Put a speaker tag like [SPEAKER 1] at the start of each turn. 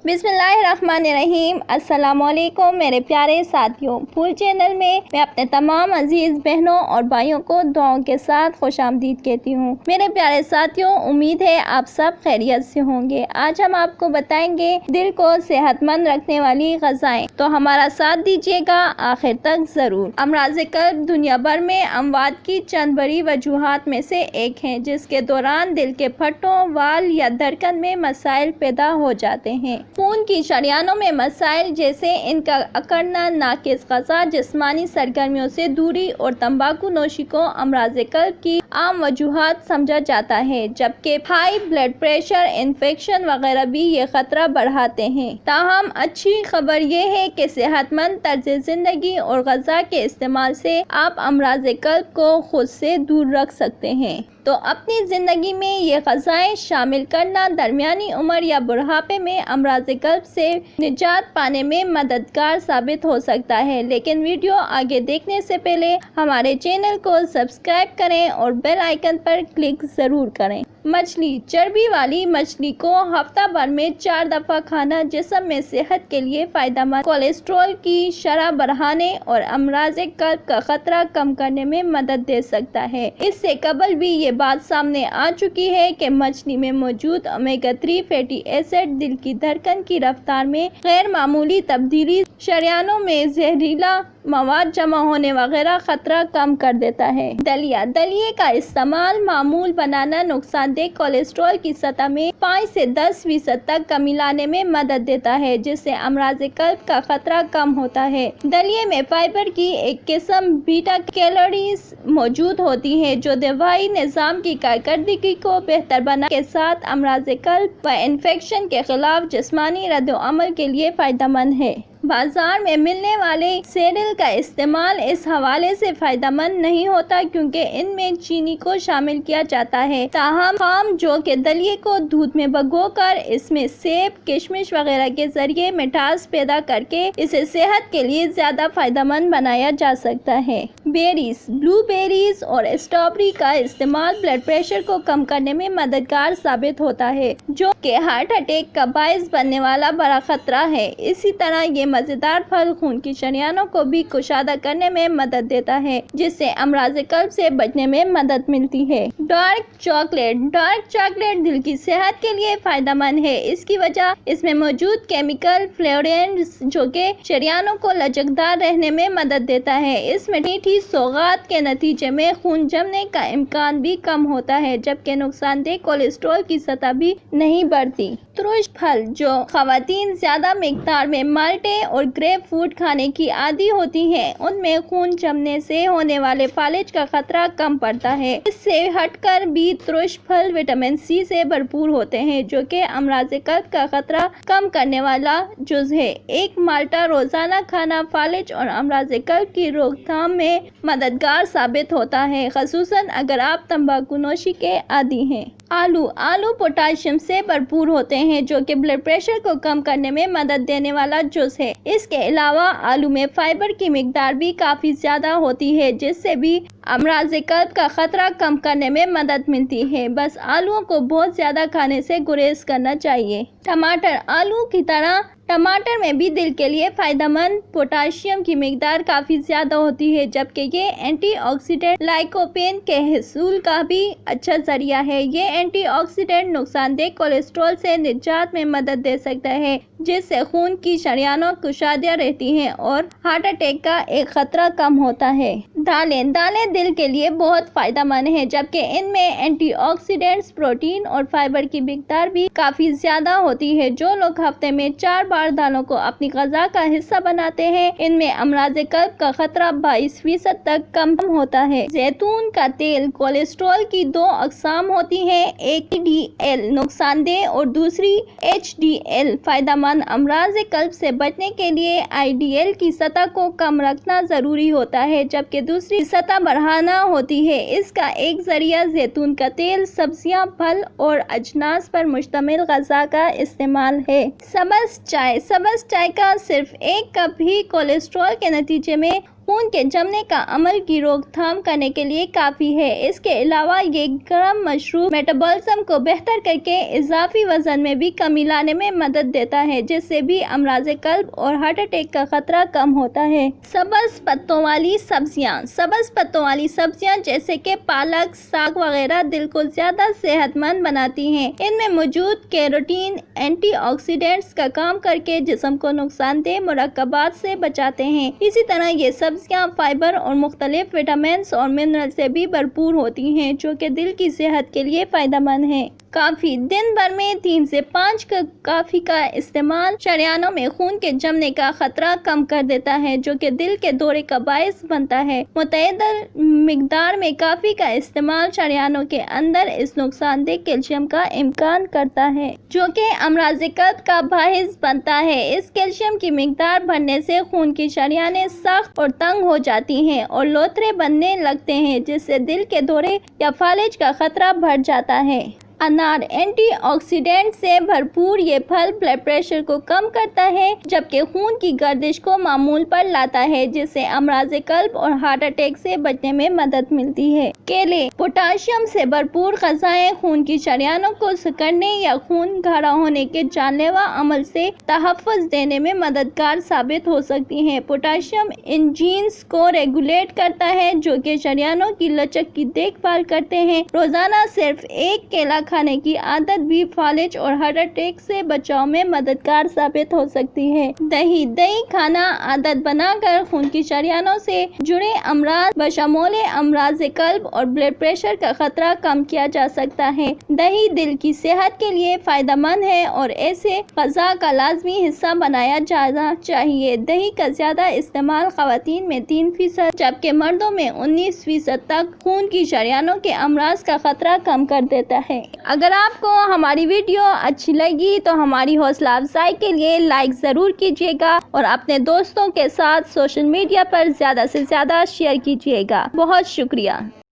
[SPEAKER 1] बिस्मिल्लाहिर्रहमानिर्रहीम। अस्सलाम वालेकुम मेरे प्यारे साथियों। फूल चैनल में मैं अपने तमाम अजीज बहनों और भाइयों को दुआओं के साथ खुशामदीद कहती हूँ। मेरे प्यारे साथियों, उम्मीद है आप सब खैरियत से होंगे। आज हम आपको बताएंगे दिल को सेहतमंद रखने वाली ग़िज़ाएं, तो हमारा साथ दीजिएगा आखिर तक ज़रूर। अमराज़ क़ल्ब दुनिया भर में अमवात की चंद बड़ी वजूहात में से एक है, जिसके दौरान दिल के फट्टों, वाल या धड़कन में मसाइल पैदा हो जाते हैं। खून की शरियानों में मसाइल जैसे इनका अकड़ना, नाक़िस ग़िज़ा, जिस्मानी सरगर्मियों से दूरी और तंबाकू नोशी को अमराज़ क़ल्ब की आम वजूहात समझा जाता है, जबकि हाई ब्लड प्रेशर, इन्फेक्शन वगैरह भी ये खतरा बढ़ाते हैं। ताहम अच्छी खबर ये है कि सेहतमंद तर्ज ज़िंदगी और ग़िज़ा के इस्तेमाल से आप अमराज़ क़ल्ब को खुद से दूर रख सकते हैं। तो अपनी ज़िंदगी में ये ग़िज़ाएं शामिल करना दरमियानी उम्र या बुढ़ापे में अमराज़ क़ल्ब से निजात पाने में मददगार साबित हो सकता है। लेकिन वीडियो आगे देखने से पहले हमारे चैनल को सब्सक्राइब करें और बेल आइकन पर क्लिक ज़रूर करें। मछली। चर्बी वाली मछली को हफ्ता भर में 4 दफ़ा खाना जिस्म में सेहत के लिए फ़ायदेमंद, कोलेस्ट्रॉल की शरह बढ़ाने और अमराज़ क़ल्ब का खतरा कम करने में मदद दे सकता है। इससे कबल भी ये बात सामने आ चुकी है कि मछली में मौजूद ओमेगा 3 फैटी एसिड दिल की धड़कन की रफ्तार में गैर मामूली तब्दीली, शरियानों में जहरीला मवाद जमा होने वगैरह खतरा कम कर देता है। दलिया। दलिए का इस्तेमाल मामूल बनाना नुकसानदेह कोलेस्ट्रॉल की सतह में 5 से 10% तक कमी लाने में मदद देता है, जिससे अमराज़ क़ल्ब का खतरा कम होता है। दलिए में फाइबर की एक किस्म बीटा कैलोरीज मौजूद होती है, जो दवाई निज़ाम की कारकर्दगी को बेहतर बनाने के साथ अमराज़ क़ल्ब व इन्फेक्शन के खिलाफ जिस्मानी रद्द-ओ-अमल के लिए फ़ायदेमंद है। बाजार में मिलने वाले सेरियल का इस्तेमाल इस हवाले से फ़ायदेमंद नहीं होता, क्योंकि इनमें चीनी को शामिल किया जाता है। ताहम खाम जो के दलिए को दूध में भिगोकर इसमें सेब, किशमिश वगैरह के जरिए मिठास पैदा करके इसे सेहत के लिए ज़्यादा फ़ायदेमंद बनाया जा सकता है। बेरीज। ब्लूबेरीज और स्ट्रॉबेरी का इस्तेमाल ब्लड प्रेशर को कम करने में मददगार साबित होता है, जो कि हार्ट अटैक का बायस बनने वाला बड़ा खतरा है। इसी तरह ये मज़ेदार फल खून की शरियानों को भी कुशादा करने में मदद देता है, जिससे अमराज़ क़ल्ब से बचने में मदद मिलती है। Dark chocolate. डार्क चॉकलेट दिल की सेहत के लिए फ़ायदेमंद है। इसकी वजह इसमें मौजूद केमिकल फ्लोरेंट्स, जो कि शरियानों को लचकदार रहने में मदद देता है। इसमें मीठी सौगात के नतीजे में खून जमने का इम्कान भी कम होता है, जबकि नुकसानदेह कोलेस्ट्रॉल की सतह भी नहीं बढ़ती। तुरश फल। जो ख़वातीन ज़्यादा मिक़दार में माल्टे और ग्रेप फ्रूट खाने की आदी होती हैं, उनमें खून जमने से होने वाले फालिज का खतरा कम पड़ता है। इससे हटकर भी तुरश फल विटामिन सी से भरपूर होते हैं, जो कि अमराज़ क़ल्ब का खतरा कम करने वाला जुज़ है। एक माल्टा रोज़ाना खाना फालिज और अमराज़ क़ल्ब की रोकथाम में मददगार साबित होता है, ख़ुसूसन अगर आप तंबाकू नोशी के आदी हैं। आलू। आलू पोटाशियम से भरपूर होते हैं, जो कि ब्लड प्रेशर को कम करने में मदद देने वाला जुज़ है। इसके अलावा आलू में फाइबर की मिकदार भी काफ़ी ज़्यादा होती है, जिससे भी अमराज़ क़ल्ब का खतरा कम करने में मदद मिलती है। बस आलूओं को बहुत ज़्यादा खाने से गुरेज करना चाहिए। टमाटर। आलू की तरह टमाटर में भी दिल के लिए फ़ायदेमंद पोटाशियम की मिकदार काफ़ी ज़्यादा होती है, जबकि ये एंटीऑक्सीडेंट लाइकोपेन के हसूल का भी अच्छा ज़रिया है। ये एंटीऑक्सीडेंट नुकसानदेह कोलेस्ट्रॉल से निजात में मदद दे सकता है, जिससे खून की शरियानों कुशादा रहती हैं और हार्ट अटैक का एक खतरा कम होता है। दालें। दालें दिल के लिए बहुत फ़ायदेमंद है, जबकि इनमें एंटीऑक्सीडेंट्स, प्रोटीन और फाइबर की मिकदार भी काफ़ी ज़्यादा होती है। जो लोग हफ्ते में 4 बार दालों को अपनी ग़िज़ा का हिस्सा बनाते हैं, इनमें अमराज़ क़ल्ब का खतरा 22% तक कम होता है। जैतून का तेल। कोलेस्ट्रॉल की 2 अक़साम होती हैं, एक LDL नुकसानदेह और दूसरी HDL फ़ायदेमंद। अमराज़ क़ल्ब से बचने के लिए IDL की सतह को कम रखना ज़रूरी होता है, जबकि दूसरी सतह बढ़ाना होती है। इसका एक ज़रिया जैतून का तेल, सब्जियां, फल और अजनास पर मुश्तमिल ग़िज़ा का इस्तेमाल है। सब्ज़ चाय। सब्ज़ चाय का सिर्फ 1 कप ही कोलेस्ट्रॉल के नतीजे में خون کے جمنے کا عمل کی روک تھام کرنے کے لیے کافی ہے۔ اس کے علاوہ یہ گرم مشروب میٹابولزم کو بہتر کر کے اضافی وزن میں بھی کمی لانے میں مدد دیتا ہے، جس سے بھی امراض قلب اور ہارٹ اٹیک کا خطرہ کم ہوتا ہے۔ سبز پتوں والی سبزیاں۔ سبز پتوں والی سبزیاں جیسے کہ پالک، ساگ وغیرہ دل کو زیادہ صحت مند بناتی ہیں۔ ان میں موجود کیروٹین اینٹی آکسیڈینٹس کا کام کر کے جسم کو نقصان دہ مرکبات سے بچاتے ہیں۔ اسی طرح یہ سبزیاں فائبر اور مختلف وٹامنز اور منرل سے بھی بھرپور ہوتی ہیں، جو کہ دل کی صحت کے لیے فائدہ مند ہیں۔ کافی۔ دن بھر میں 3 سے 5 کپ کافی کا استعمال شریانوں میں خون کے جمنے کا خطرہ کم کر دیتا ہے، جو کہ دل کے دورے کا باعث بنتا ہے۔ متعدل مقدار میں کافی کا استعمال شریانوں کے اندر اس نقصان دہ کیلشیم کا امکان کرتا ہے، جو کہ امراض قلب کا باعث بنتا ہے۔ اس کیلشیم کی مقدار بڑھنے سے خون کی شریانیں سخت اور تنگ ہو جاتی ہیں اور لوتھڑے بننے لگتے ہیں، جس سے دل کے دورے یا فالج کا خطرہ بڑھ جاتا ہے۔ انار۔ اینٹی آکسیڈینٹ سے بھرپور یہ پھل بلڈ پریشر کو کم کرتا ہے، جبکہ خون کی گردش کو معمول پر لاتا ہے، جس سے امراض قلب اور ہارٹ اٹیک سے بچنے میں مدد ملتی ہے۔ کیلے۔ پوٹاشیم سے بھرپور غذائیں خون کی شریانوں کو سکڑنے یا خون گاڑھا ہونے کے جان لیوا عمل سے تحفظ دینے میں مددگار ثابت ہو سکتی ہیں۔ پوٹاشیم انزائمز کو ریگولیٹ کرتا ہے، جو کہ شریانوں کی لچک کی دیکھ بھال کرتے ہیں۔ روزانہ صرف ایک کیلا کھانے کی عادت بھی فالج اور ہارٹ اٹیک سے بچاؤ میں مددگار ثابت ہو سکتی ہے۔ دہی۔ دہی کھانا عادت بنا کر خون کی شریانوں سے جڑے امراض بشمول امراض قلب اور بلڈ پریشر کا خطرہ کم کیا جا سکتا ہے۔ دہی دل کی صحت کے لیے فائدہ مند ہے اور اسے غذا کا لازمی حصہ بنایا جانا چاہیے۔ دہی کا زیادہ استعمال خواتین میں 3%، جبکہ مردوں میں 19% تک خون کی شریانوں کے امراض کا خطرہ کم کر دیتا ہے۔ اگر آپ کو ہماری ویڈیو اچھی لگی تو ہماری حوصلہ افزائی کے لیے لائک ضرور کیجیے گا اور اپنے دوستوں کے ساتھ سوشل میڈیا پر زیادہ سے زیادہ شیئر کیجیے گا۔ بہت شکریہ۔